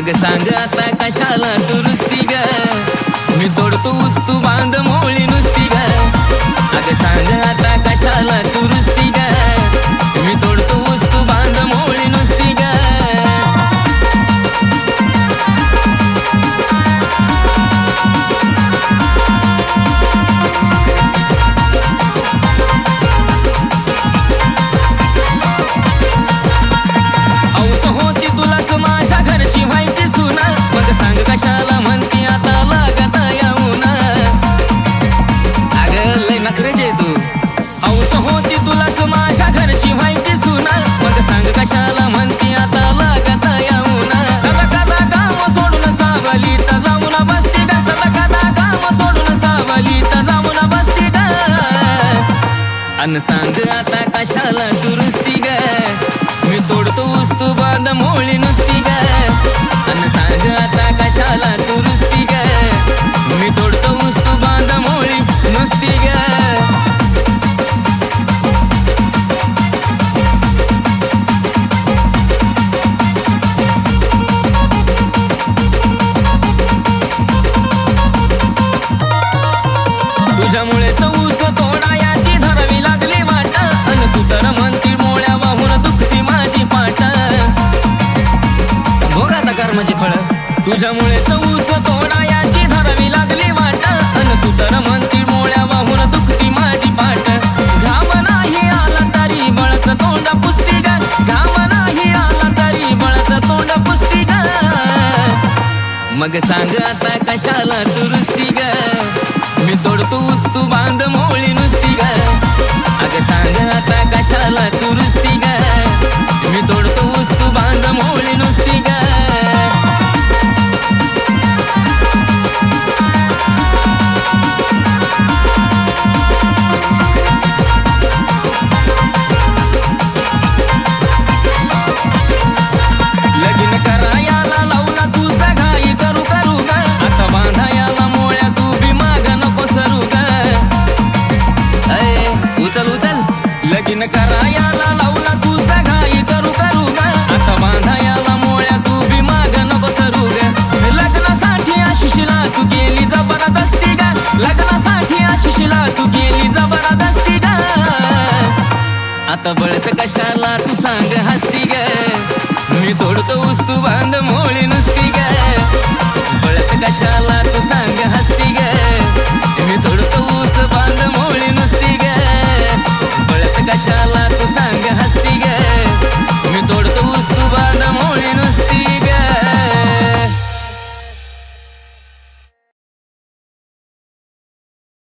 मग सांग आता कशाला दुरुस्ती ग मी तोडतो ऊस तू बांध मोळी नुसती ग अग सांग आता कशाला दुरुस्ती ग मी तोडतो ऊस तू बांध मोळी नुसती ग सांग कशाला म्हणती आता लागत येऊन अगं लय नखरेचे तू औस होती तुलाच माझ्या घरची व्हायची सुना मग सांग कशाला म्हणती आता लागत येऊन सदा काम सोडून सावलीत जाऊन बसती ग सदा काम सोडून सावलीत जाऊन बसती ग अन सांग आता कशाला दुरुस्ती ग मी तोडतो ऊस तू बांध मोळी नुसती ग अन सांग आता कशाला दुरुस्ती ग मी तोडतो ऊस तू बांध मोळी नुसती ग तुझ्यामुळेच ऊस तोडा याची धरावी लागली वाट अन तू तर म्हणती मोळ्या वाहून दुखती माझी पाट भोग आता कर्माची फळ तुझ्यामुळेच ऊस तोडा याची धरावी लागली वाट अन तू तर म्हणती मोळ्या वाहून दुखती माझी पाट घाम नाही आला तरी बळच तोंड पुसती ग घाम नाही आला तरी बळच तोंड पुसती ग मग सांग आता कशाला दुरुस्ती ग मी तोडतो ऊस तू बांध मोळी नुसती ग अग सांग आता कशाला दुरुस्ती ग मी तोडतो ऊस तू बांध मोळी नुसती ग लगीन करायला लावला तुझा घाई करू करू ग आता बांधायला मोळ्या तू बी माग नको सरू ग उचल उचल लगीन करायला लावला तुझा घाई करू करू ग आता बांधायला मोळ्या तू बी माग नको सरू ग लग्नासाठी आशिषला तू गेली जबरदस्ती ग लग्नासाठी आशिषला तू गेली जबरदस्ती ग आता बळच कशाला तू सांग हसती ग मी तोडतो ऊस तू बांध